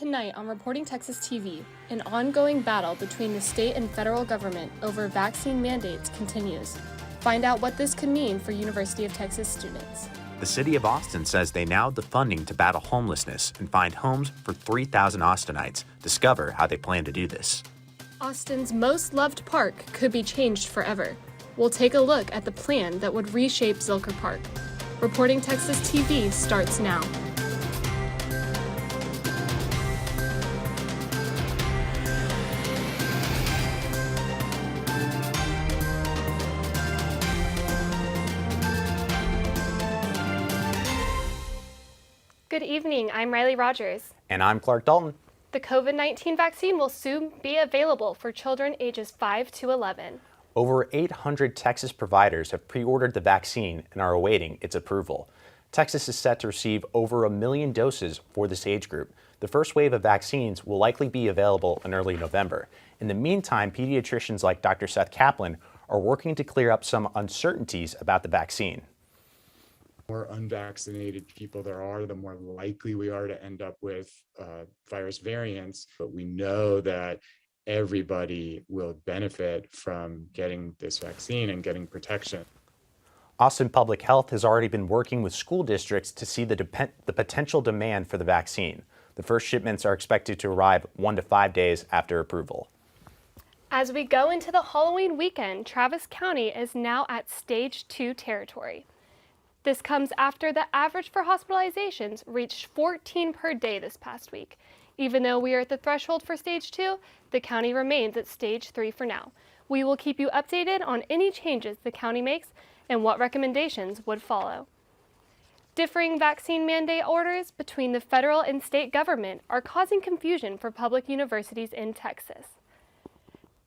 Tonight on Reporting Texas TV, an ongoing battle between the state and federal government over vaccine mandates continues. Find out what this could mean for University of Texas students. The city of Austin says they now have the funding to battle homelessness and find homes for 3,000 Austinites. Discover how they plan to do this. Austin's most loved park could be changed forever. We'll take a look at the plan that would reshape Zilker Park. Reporting Texas TV starts now. Good evening, I'm Riley Rogers. And I'm Clark Dalton. The COVID-19 vaccine will soon be available for children ages 5 to 11. Over 800 Texas providers have pre-ordered the vaccine and are awaiting its approval. Texas is set to receive over 1 million doses for this age group. The first wave of vaccines will likely be available in early November. In the meantime, pediatricians like Dr. Seth Kaplan are working to clear up some uncertainties about the vaccine. The more unvaccinated people there are, the more likely we are to end up with virus variants. But we know that everybody will benefit from getting this vaccine and getting protection. Austin Public Health has already been working with school districts to see the potential demand for the vaccine. The first shipments are expected to arrive 1 to 5 days after approval. As we go into the Halloween weekend, Travis County is now at Stage 2 territory. This comes after the average for hospitalizations reached 14 per day this past week. Even though we are at the threshold for Stage 2, the county remains at Stage 3 for now. We will keep you updated on any changes the county makes and what recommendations would follow. Differing vaccine mandate orders between the federal and state government are causing confusion for public universities in Texas.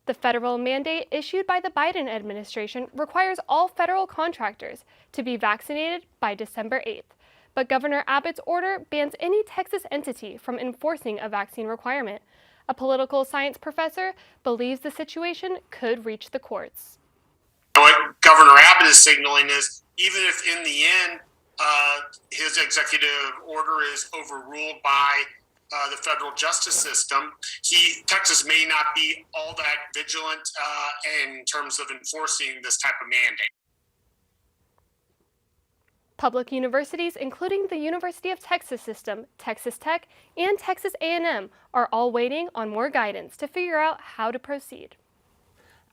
The federal mandate issued by the Biden administration requires all federal contractors to be vaccinated by December 8th, but Governor Abbott's order bans any Texas entity from enforcing a vaccine requirement. A political science professor believes the situation could reach the courts. What Governor Abbott is signaling is, even if in the end his executive order is overruled by the federal justice system, Texas may not be all that vigilant in terms of enforcing this type of mandate. Public universities, including the University of Texas system, Texas Tech, and Texas A&M, are all waiting on more guidance to figure out how to proceed.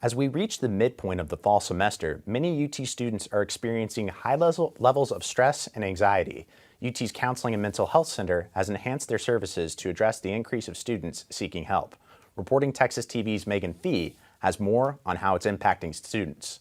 As we reach the midpoint of the fall semester, many UT students are experiencing high levels of stress and anxiety. UT's Counseling and Mental Health Center has enhanced their services to address the increase of students seeking help. Reporting Texas TV's Megan Fee has more on how it's impacting students.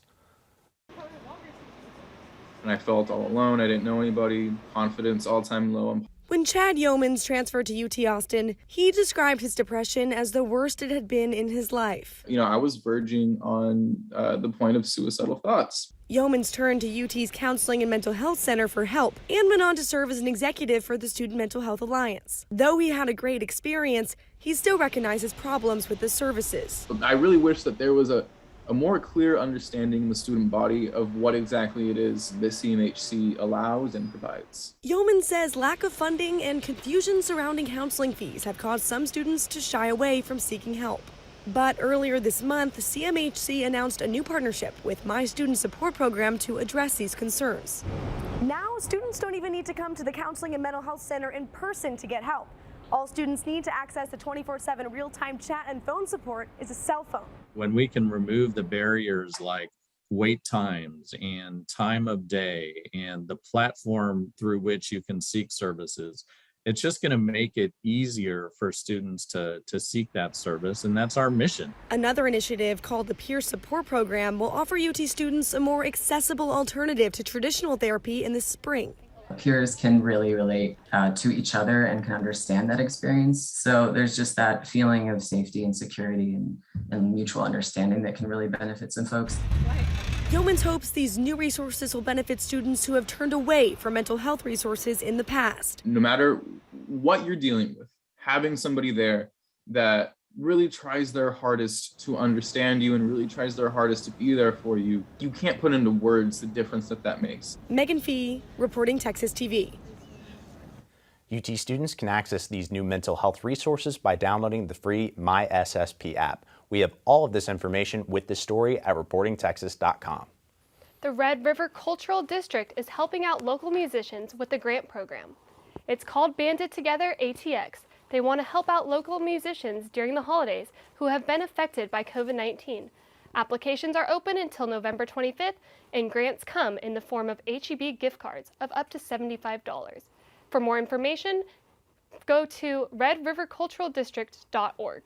And I felt all alone. I didn't know anybody. Confidence all-time low. When Chad Yeomans transferred to UT Austin, he described his depression as the worst it had been in his life. You know, I was verging on the point of suicidal thoughts. Yeomans turned to UT's Counseling and Mental Health Center for help and went on to serve as an executive for the Student Mental Health Alliance. Though he had a great experience, he still recognizes problems with the services. I really wish that there was a more clear understanding in the student body of what exactly it is the CMHC allows and provides. Yeomans says lack of funding and confusion surrounding counseling fees have caused some students to shy away from seeking help. But earlier this month, CMHC announced a new partnership with My Student Support Program to address these concerns. Now, students don't even need to come to the Counseling and Mental Health Center in person to get help. All students need to access the 24/7 real-time chat and phone support is a cell phone. When we can remove the barriers like wait times and time of day and the platform through which you can seek services, it's just going to make it easier for students to seek that service, and that's our mission. Another initiative called the Peer Support Program will offer UT students a more accessible alternative to traditional therapy in the spring. Peers can really relate to each other and can understand that experience. So there's just that feeling of safety and security and mutual understanding that can really benefit some folks. Yeomans hopes these new resources will benefit students who have turned away from mental health resources in the past. No matter what you're dealing with, having somebody there that really tries their hardest to understand you and really tries their hardest to be there for you, you can't put into words the difference that makes. Megan Fee, reporting Texas TV. UT students can access these new mental health resources by downloading the free MySSP app. We have all of this information with this story at reportingtexas.com. The Red River Cultural District is helping out local musicians with the grant program. It's called Banded Together ATX. They want to help out local musicians during the holidays who have been affected by COVID-19. Applications are open until November 25th, and grants come in the form of HEB gift cards of up to $75. For more information, go to redriverculturaldistrict.org.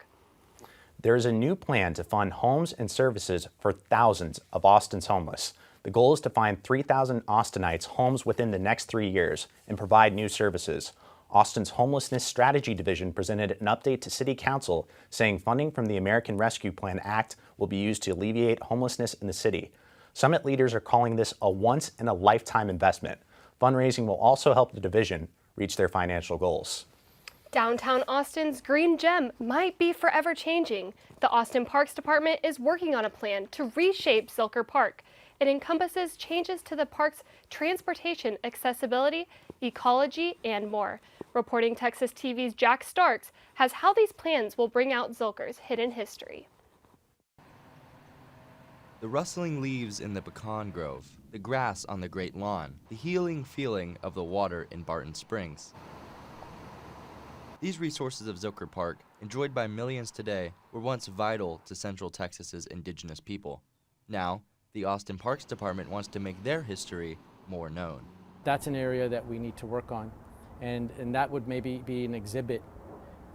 There is a new plan to fund homes and services for thousands of Austin's homeless. The goal is to find 3,000 Austinites homes within the next 3 years and provide new services. Austin's Homelessness Strategy Division presented an update to City Council saying funding from the American Rescue Plan Act will be used to alleviate homelessness in the city. Summit leaders are calling this a once-in-a-lifetime investment. Fundraising will also help the division reach their financial goals. Downtown Austin's green gem might be forever changing. The Austin Parks Department is working on a plan to reshape Zilker Park. It encompasses changes to the park's transportation, accessibility, ecology, and more. Reporting Texas TV's Jack Starks has how these plans will bring out Zilker's hidden history. The rustling leaves in the pecan grove, the grass on the great lawn, the healing feeling of the water in Barton Springs. These resources of Zilker Park, enjoyed by millions today, were once vital to Central Texas's indigenous people. Now, the Austin Parks Department wants to make their history more known. That's an area that we need to work on, and that would maybe be an exhibit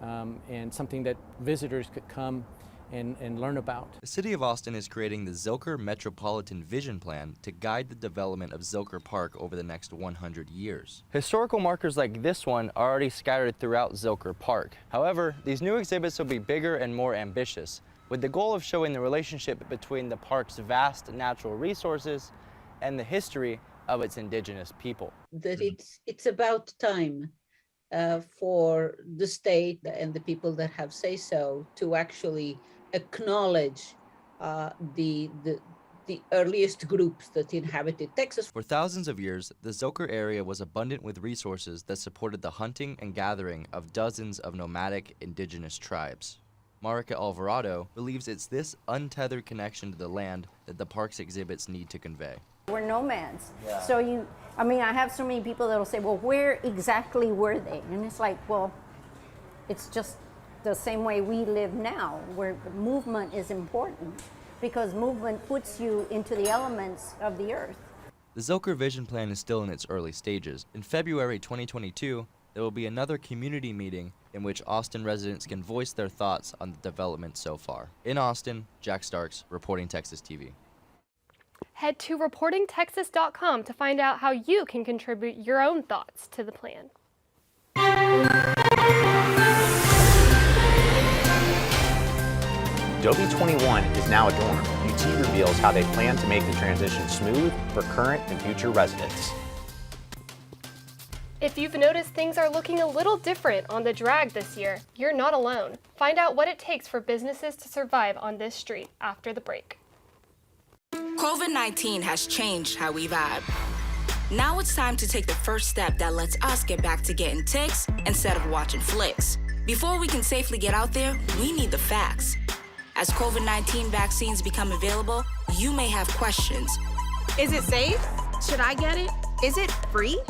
and something that visitors could come and learn about. The City of Austin is creating the Zilker Metropolitan Vision Plan to guide the development of Zilker Park over the next 100 years. Historical markers like this one are already scattered throughout Zilker Park. However, these new exhibits will be bigger and more ambitious, with the goal of showing the relationship between the park's vast natural resources and the history of its indigenous people. That it's about time for the state and the people that have say so to actually acknowledge the earliest groups that inhabited Texas. For thousands of years, the Zilker area was abundant with resources that supported the hunting and gathering of dozens of nomadic indigenous tribes. Marika Alvarado believes it's this untethered connection to the land that the park's exhibits need to convey. We're nomads. Yeah. So I have so many people that'll say, well, where exactly were they? And it's like, well, it's just the same way we live now, where movement is important because movement puts you into the elements of the earth. The Zilker Vision Plan is still in its early stages. In February 2022, there will be another community meeting in which Austin residents can voice their thoughts on the development so far. In Austin, Jack Starks, Reporting Texas TV. Head to reportingtexas.com to find out how you can contribute your own thoughts to the plan. Adobe 21 is now a dorm. UT reveals how they plan to make the transition smooth for current and future residents. If you've noticed things are looking a little different on the drag this year, you're not alone. Find out what it takes for businesses to survive on this street after the break. COVID-19 has changed how we vibe. Now it's time to take the first step that lets us get back to getting ticks instead of watching flicks. Before we can safely get out there, we need the facts. As COVID-19 vaccines become available, you may have questions. Is it safe? Should I get it? Is it free?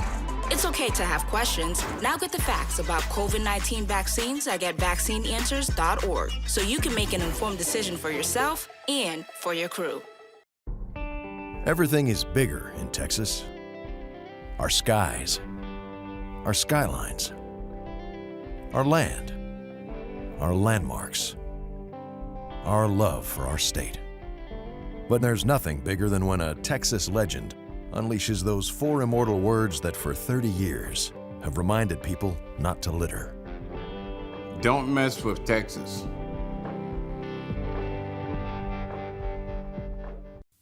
It's okay to have questions. Now get the facts about COVID-19 vaccines at getvaccineanswers.org so you can make an informed decision for yourself and for your crew. Everything is bigger in Texas. Our skies, our skylines, our land, our landmarks, our love for our state. But there's nothing bigger than when a Texas legend unleashes those four immortal words that for 30 years have reminded people not to litter. Don't mess with Texas.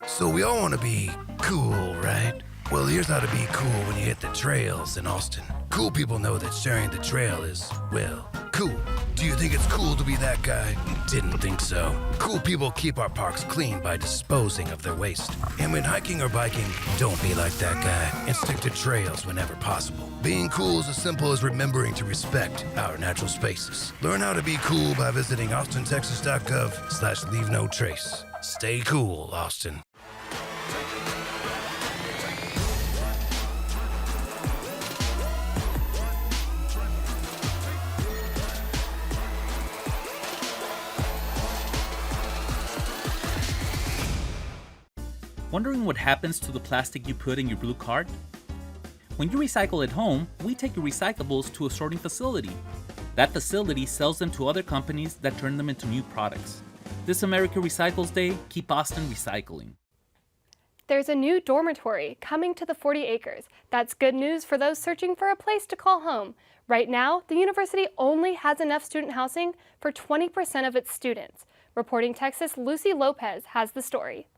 So we all want to be cool, right? Well, here's how to be cool when you hit the trails in Austin. Cool people know that sharing the trail is, well, cool. Do you think it's cool to be that guy? Didn't think so. Cool people keep our parks clean by disposing of their waste. And when hiking or biking, don't be like that guy and stick to trails whenever possible. Being cool is as simple as remembering to respect our natural spaces. Learn how to be cool by visiting austintexas.gov/leave-no-trace. Stay cool, Austin. Wondering what happens to the plastic you put in your blue card? When you recycle at home, we take your recyclables to a sorting facility. That facility sells them to other companies that turn them into new products. This America Recycles Day, keep Austin recycling. There's a new dormitory coming to the 40 acres. That's good news for those searching for a place to call home. Right now, the university only has enough student housing for 20% of its students. Reporting Texas, Lucy Lopez has the story.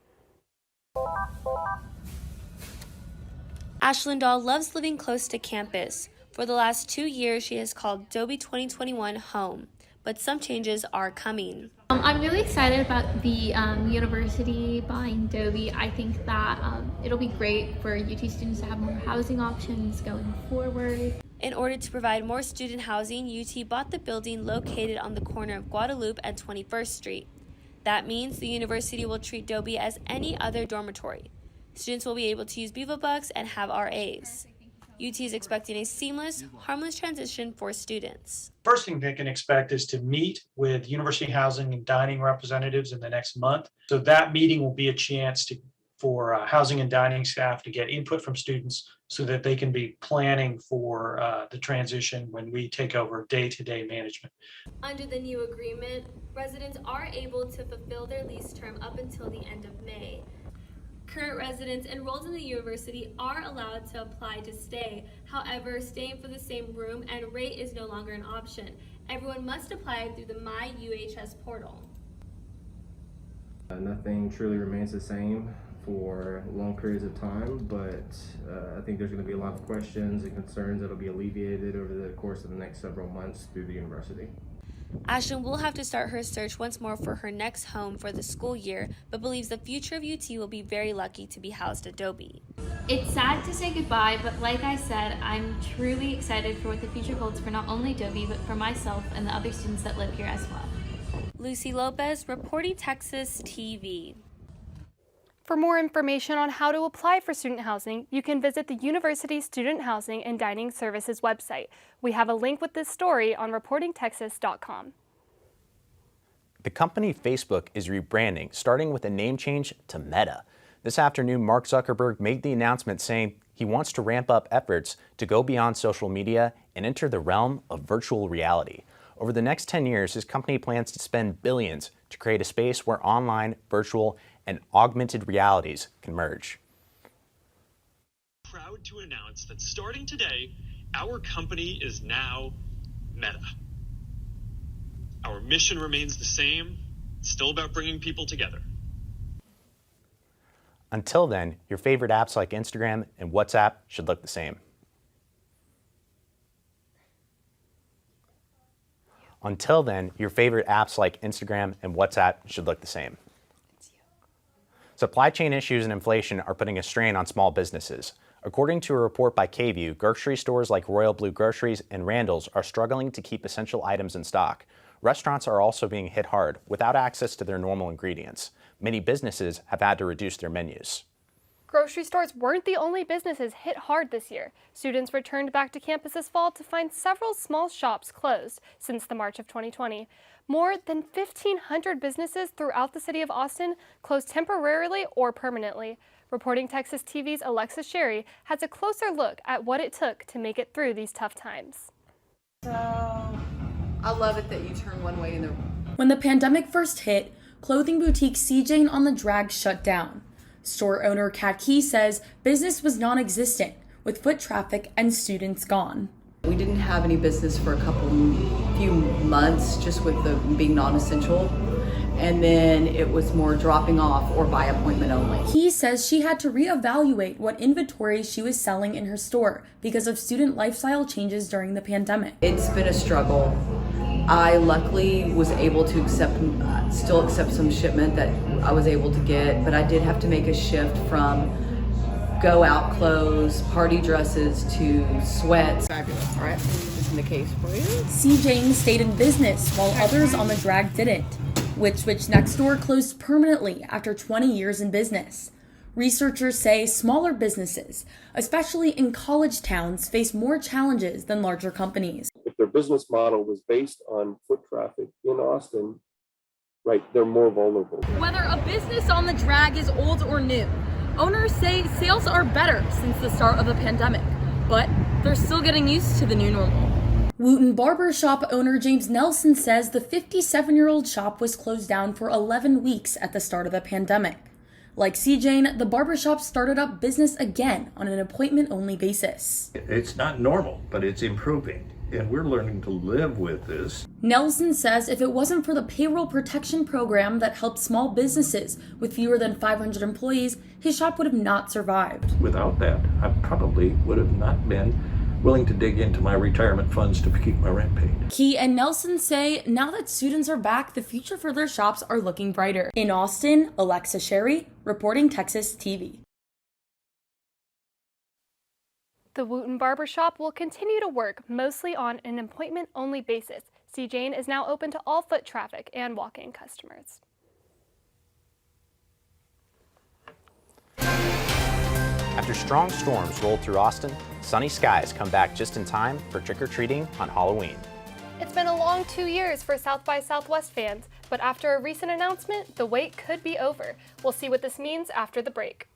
Ashlyn Dahl loves living close to campus. For the last 2 years, she has called Dobie 2021 home, but some changes are coming. I'm really excited about the university buying Dobie. I think that it'll be great for UT students to have more housing options going forward. In order to provide more student housing, UT bought the building located on the corner of Guadalupe and 21st Street. That means the university will treat Dobie as any other dormitory. Students will be able to use BevoBucks and have RAs. UT is expecting a seamless, harmless transition for students. First thing they can expect is to meet with university housing and dining representatives in the next month. So that meeting will be a chance for housing and dining staff to get input from students so that they can be planning for the transition when we take over day-to-day management. Under the new agreement, residents are able to fulfill their lease term up until the end of May. Current residents enrolled in the university are allowed to apply to stay. However, staying for the same room and rate is no longer an option. Everyone must apply through the My UHS portal. Nothing truly remains the same for long periods of time, but I think there's going to be a lot of questions and concerns that will be alleviated over the course of the next several months through the university. Ashlyn will have to start her search once more for her next home for the school year, but believes the future of UT will be very lucky to be housed at Dobie. It's sad to say goodbye, but like I said, I'm truly excited for what the future holds for not only Dobie, but for myself and the other students that live here as well. Lucy Lopez, reporting Texas TV. For more information on how to apply for student housing, you can visit the University Student Housing and Dining Services website. We have a link with this story on reportingtexas.com. The company Facebook is rebranding, starting with a name change to Meta. This afternoon, Mark Zuckerberg made the announcement saying he wants to ramp up efforts to go beyond social media and enter the realm of virtual reality. Over the next 10 years, his company plans to spend billions to create a space where online, virtual, and augmented realities can merge. Proud to announce that starting today, our company is now Meta. Our mission remains the same, still about bringing people together. Until then, your favorite apps like Instagram and WhatsApp should look the same. Until then, your favorite apps like Instagram and WhatsApp should look the same. Supply chain issues and inflation are putting a strain on small businesses. According to a report by KView, grocery stores like Royal Blue Groceries and Randall's are struggling to keep essential items in stock. Restaurants are also being hit hard without access to their normal ingredients. Many businesses have had to reduce their menus. Grocery stores weren't the only businesses hit hard this year. Students returned back to campus this fall to find several small shops closed since the March of 2020. More than 1,500 businesses throughout the city of Austin closed temporarily or permanently. Reporting Texas TV's Alexa Sherry has a closer look at what it took to make it through these tough times. So, I love it that you turn one way in the... When the pandemic first hit, clothing boutique C. Jane on the Drag shut down. Store owner Kat Key says business was non-existent, with foot traffic and students gone. We didn't have any business for a few months, just with the being non-essential. And then it was more dropping off or by appointment only. Key says she had to reevaluate what inventory she was selling in her store because of student lifestyle changes during the pandemic. It's been a struggle. I luckily was able to still accept some shipment that I was able to get, but I did have to make a shift from go out clothes, party dresses to sweats. Fabulous, all right? This is the case for you. CJ stayed in business while others on the drag didn't. Which next door closed permanently after 20 years in business. Researchers say smaller businesses, especially in college towns, face more challenges than larger companies. If their business model was based on foot traffic in Austin, right, they're more vulnerable. Whether a business on the drag is old or new, owners say sales are better since the start of the pandemic, but they're still getting used to the new normal. Wooten Barbershop owner James Nelson says the 57-year-old shop was closed down for 11 weeks at the start of the pandemic. Like CJ, the barbershop started up business again on an appointment-only basis. It's not normal, but it's improving, and we're learning to live with this. Nelson says if it wasn't for the payroll protection program that helped small businesses with fewer than 500 employees, his shop would have not survived. Without that, I probably would have not been willing to dig into my retirement funds to keep my rent paid. Key and Nelson say now that students are back, the future for their shops are looking brighter. In Austin, Alexa Sherry, reporting Texas TV. The Wooten Barbershop will continue to work mostly on an appointment-only basis. CJ is now open to all foot traffic and walk-in customers. After strong storms rolled through Austin, sunny skies come back just in time for trick-or-treating on Halloween. It's been a long 2 years for South by Southwest fans, but after a recent announcement, the wait could be over. We'll see what this means after the break.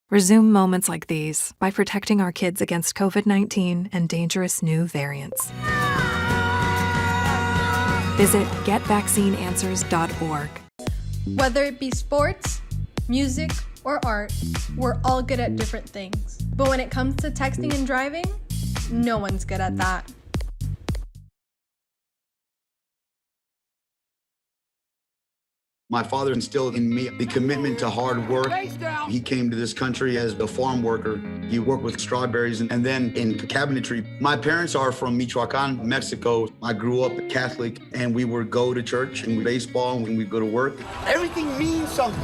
Resume moments like these by protecting our kids against COVID-19 and dangerous new variants. Visit getvaccineanswers.org. Whether it be sports, music, or art, we're all good at different things. But when it comes to texting and driving, no one's good at that. My father instilled in me the commitment to hard work. He came to this country as a farm worker. He worked with strawberries and then in cabinetry. My parents are from Michoacan, Mexico. I grew up Catholic and we would go to church and baseball and we go to work. Everything means something,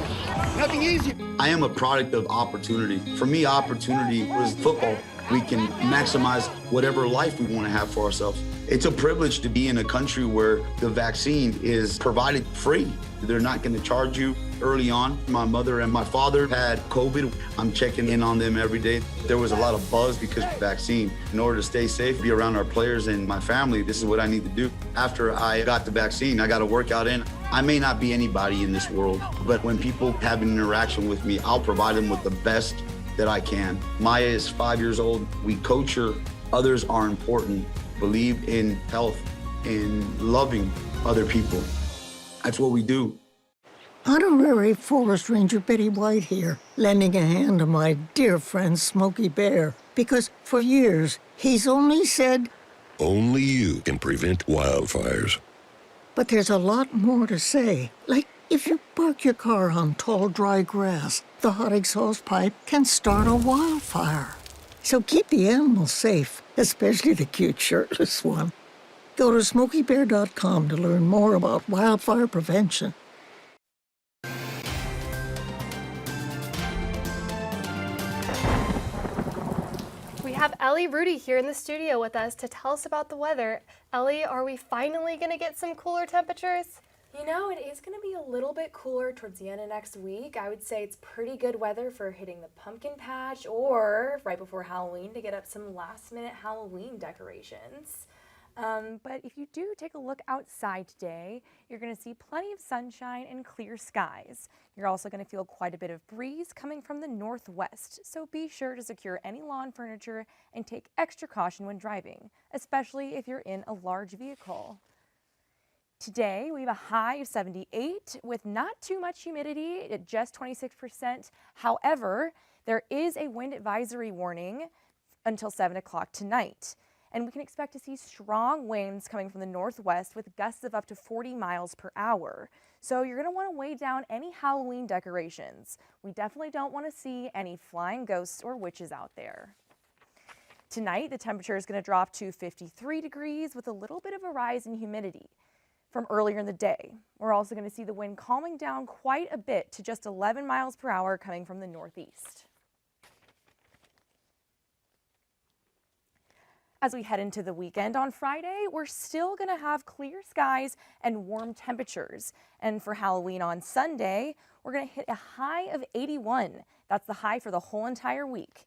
nothing easy. I am a product of opportunity. For me, opportunity was football. We can maximize whatever life we want to have for ourselves. It's a privilege to be in a country where the vaccine is provided free. They're not going to charge you early on. My mother and my father had COVID. I'm checking in on them every day. There was a lot of buzz because of the vaccine. In order to stay safe, be around our players and my family, this is what I need to do. After I got the vaccine, I got a workout in. I may not be anybody in this world, but when people have an interaction with me, I'll provide them with the best that I can. Maya is 5 years old. We coach her. Others are important. Believe in health, in loving other people. That's what we do. Honorary Forest Ranger Betty White here, lending a hand to my dear friend Smokey Bear. Because for years, he's only said, only you can prevent wildfires. But there's a lot more to say. Like, if you park your car on tall, dry grass, the hot exhaust pipe can start a wildfire. So keep the animals safe, especially the cute shirtless one. Go to SmokeyBear.com to learn more about wildfire prevention. We have Ellie Rudy here in the studio with us to tell us about the weather. Ellie, are we finally going to get some cooler temperatures? You know, it is going to be a little bit cooler towards the end of next week. I would say it's pretty good weather for hitting the pumpkin patch or right before Halloween to get up some last-minute Halloween decorations. But if you do take a look outside today, you're going to see plenty of sunshine and clear skies. You're also going to feel quite a bit of breeze coming from the northwest, so be sure to secure any lawn furniture and take extra caution when driving, especially if you're in a large vehicle. Today, we have a high of 78 with not too much humidity at just 26%. However, there is a wind advisory warning until 7 o'clock tonight. And we can expect to see strong winds coming from the northwest with gusts of up to 40 miles per hour. So you're going to want to weigh down any Halloween decorations. We definitely don't want to see any flying ghosts or witches out there. Tonight, the temperature is going to drop to 53 degrees with a little bit of a rise in humidity from earlier in the day. We're also going to see the wind calming down quite a bit to just 11 miles per hour coming from the northeast. As we head into the weekend on Friday, we're still going to have clear skies and warm temperatures. And for Halloween on Sunday, we're going to hit a high of 81. That's the high for the whole entire week.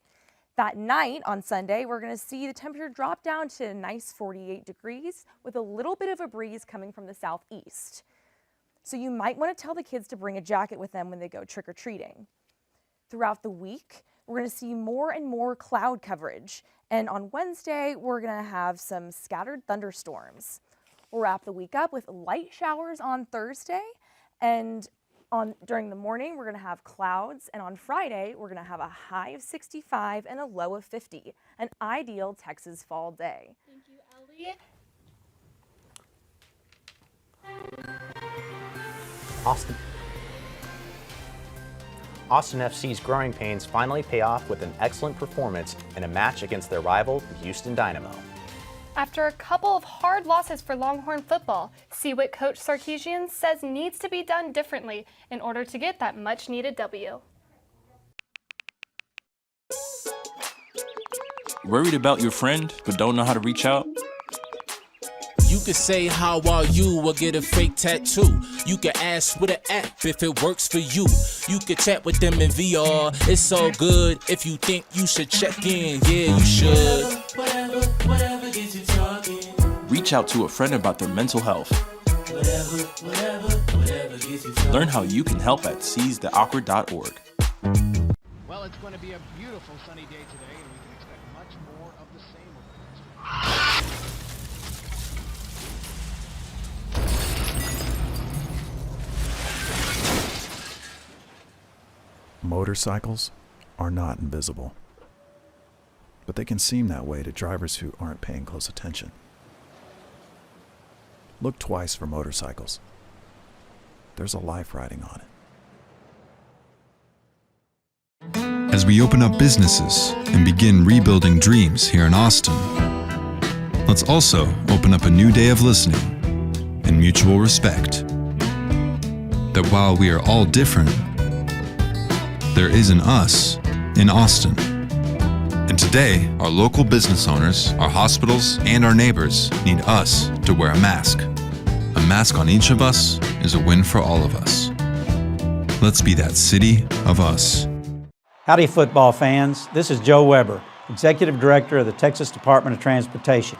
That night on Sunday, we're going to see the temperature drop down to a nice 48 degrees with a little bit of a breeze coming from the southeast. So you might want to tell the kids to bring a jacket with them when they go trick-or-treating. Throughout the week, we're going to see more and more cloud coverage. And on Wednesday, we're going to have some scattered thunderstorms. We'll wrap the week up with light showers on Thursday. And during the morning, we're going to have clouds. And on Friday, we're going to have a high of 65 and a low of 50. An ideal Texas fall day. Thank you, Ellie. Austin FC's growing pains finally pay off with an excellent performance in a match against their rival, the Houston Dynamo. After a couple of hard losses for Longhorn football, Seawick coach Sarkisian says needs to be done differently in order to get that much-needed W. Worried about your friend but don't know how to reach out? You could say how are you or get a fake tattoo. You could ask with an app if it works for you. You could chat with them in VR. It's so good. If you think you should check in, yeah, you should. Whatever gets you talking. Reach out to a friend about their mental health. Whatever gets you talking. Learn how you can help at seizetheawkward.org. Well, it's going to be a beautiful sunny day today, and we can expect much more of the same over the next few days. Motorcycles are not invisible, but they can seem that way to drivers who aren't paying close attention. Look twice for motorcycles. There's a life riding on it. As we open up businesses and begin rebuilding dreams here in Austin, let's also open up a new day of listening and mutual respect. That while we are all different, there is an us in Austin. And today, our local business owners, our hospitals, and our neighbors need us to wear a mask. A mask on each of us is a win for all of us. Let's be that city of us. Howdy, football fans. This is Joe Weber, Executive Director of the Texas Department of Transportation.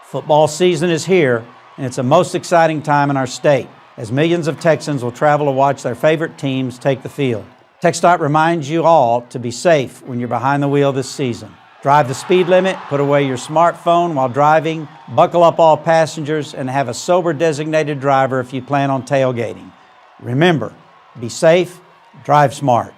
Football season is here, and it's the most exciting time in our state, as millions of Texans will travel to watch their favorite teams take the field. TxDOT reminds you all to be safe when you're behind the wheel this season. Drive the speed limit, put away your smartphone while driving, buckle up all passengers, and have a sober designated driver if you plan on tailgating. Remember, be safe, drive smart.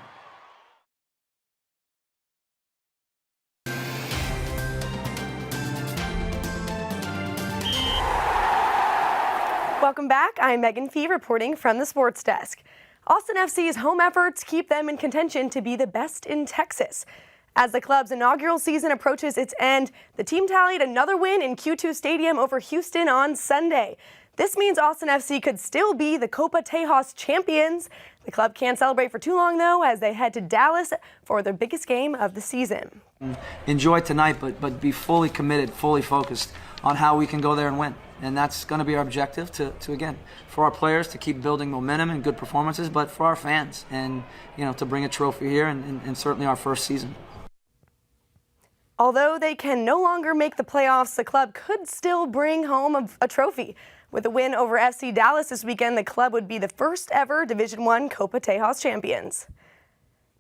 Welcome back. I'm Megan Fee reporting from the Sports Desk. Austin FC's home efforts keep them in contention to be the best in Texas. As the club's inaugural season approaches its end, the team tallied another win in Q2 Stadium over Houston on Sunday. This means Austin FC could still be the Copa Tejas champions. The club can't celebrate for too long, though, as they head to Dallas for their biggest game of the season. Enjoy tonight, but be fully committed, fully focused on how we can go there and win. And that's going to be our objective to again, for our players to keep building momentum and good performances, but for our fans and, to bring a trophy here and certainly our first season. Although they can no longer make the playoffs, the club could still bring home a trophy. With a win over FC Dallas this weekend, the club would be the first ever Division I Copa Tejas champions.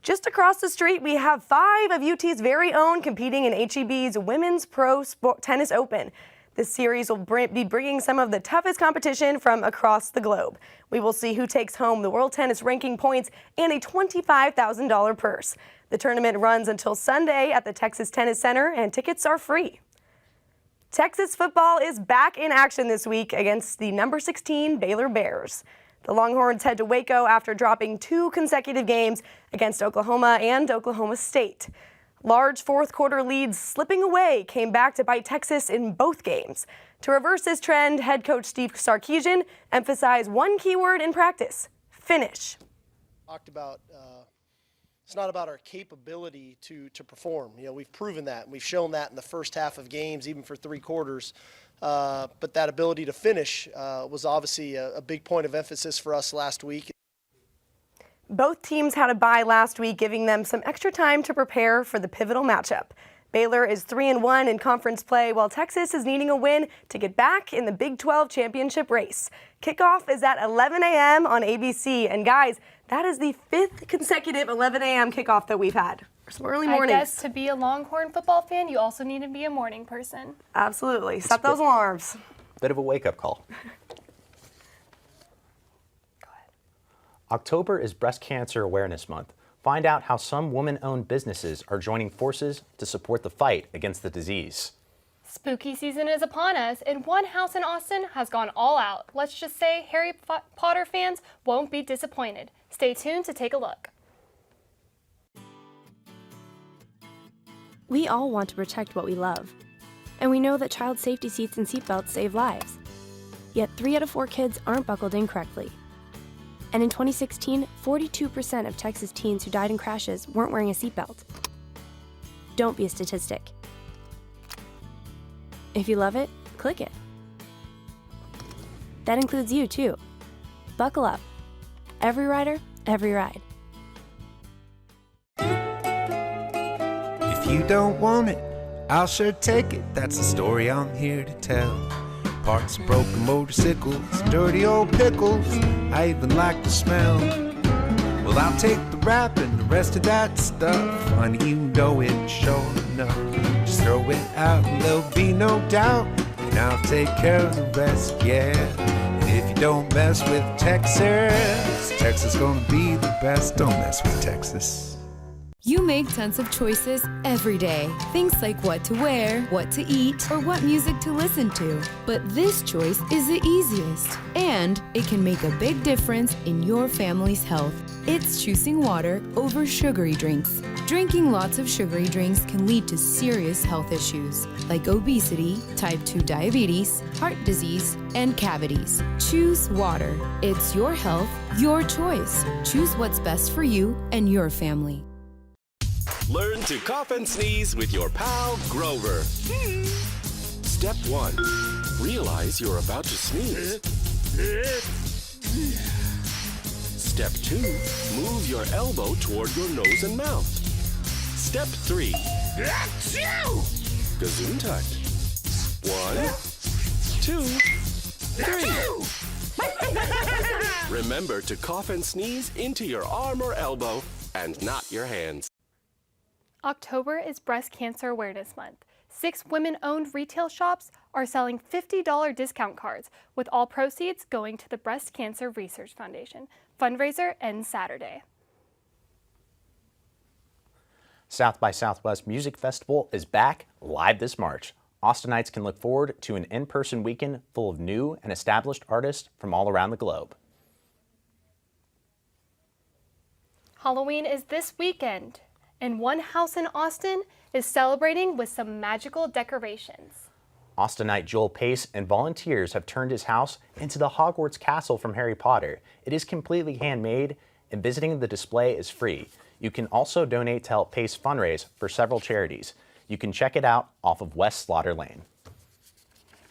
Just across the street, we have 5 of UT's very own competing in HEB's Women's Pro Tennis Open. This series will be bringing some of the toughest competition from across the globe. We will see who takes home the World Tennis Ranking points and a $25,000 purse. The tournament runs until Sunday at the Texas Tennis Center, and tickets are free. Texas football is back in action this week against the number 16 Baylor Bears. The Longhorns head to Waco after dropping 2 consecutive games against Oklahoma and Oklahoma State. Large fourth quarter leads slipping away came back to bite Texas in both games. To reverse this trend, head coach Steve Sarkisian emphasized one key word in practice: finish. Talked about it's not about our capability to perform. You know, we've proven that, and we've shown that in the first half of games, even for 3 quarters. But that ability to finish was obviously a big point of emphasis for us last week. Both teams had a bye last week, giving them some extra time to prepare for the pivotal matchup. Baylor is 3-1 in conference play, while Texas is needing a win to get back in the Big 12 championship race. Kickoff is at 11 a.m. on ABC. And guys, that is the 5th consecutive 11 a.m. kickoff that we've had. Some early mornings. I guess to be a Longhorn football fan, you also need to be a morning person. Absolutely. Set those alarms. Bit of a wake-up call. October is Breast Cancer Awareness Month. Find out how some woman-owned businesses are joining forces to support the fight against the disease. Spooky season is upon us, and one house in Austin has gone all out. Let's just say Harry Potter fans won't be disappointed. Stay tuned to take a look. We all want to protect what we love, and we know that child safety seats and seatbelts save lives. Yet 3 out of 4 kids aren't buckled in correctly. And in 2016, 42% of Texas teens who died in crashes weren't wearing a seatbelt. Don't be a statistic. If you love it, click it. That includes you, too. Buckle up. Every rider, every ride. If you don't want it, I'll sure take it. That's the story I'm here to tell. Parts of broken motorcycles, dirty old pickles, I even like the smell. Well, I'll take the rap and the rest of that stuff, honey, you know it sure enough. Just throw it out and there'll be no doubt, and I'll take care of the rest, yeah. And if you don't mess with Texas, Texas gonna be the best. Don't mess with Texas. You make tons of choices every day. Things like what to wear, what to eat, or what music to listen to. But this choice is the easiest, and it can make a big difference in your family's health. It's choosing water over sugary drinks. Drinking lots of sugary drinks can lead to serious health issues like obesity, type 2 diabetes, heart disease, and cavities. Choose water. It's your health, your choice. Choose what's best for you and your family. Learn to cough and sneeze with your pal, Grover. Step 1. Realize you're about to sneeze. Step 2. Move your elbow toward your nose and mouth. Step 3. Gesundheit. 1, 2, 3. Remember to cough and sneeze into your arm or elbow and not your hands. October is Breast Cancer Awareness Month. 6 women-owned retail shops are selling $50 discount cards, with all proceeds going to the Breast Cancer Research Foundation. Fundraiser ends Saturday. South by Southwest Music Festival is back live this March. Austinites can look forward to an in-person weekend full of new and established artists from all around the globe. Halloween is this weekend, and one house in Austin is celebrating with some magical decorations. Austinite Joel Pace and volunteers have turned his house into the Hogwarts castle from Harry Potter. It is completely handmade, and visiting the display is free. You can also donate to help Pace fundraise for several charities. You can check it out off of West Slaughter Lane.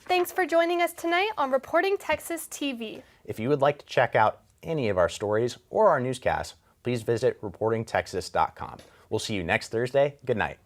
Thanks for joining us tonight on Reporting Texas TV. If you would like to check out any of our stories or our newscasts, please visit reportingtexas.com. We'll see you next Thursday. Good night.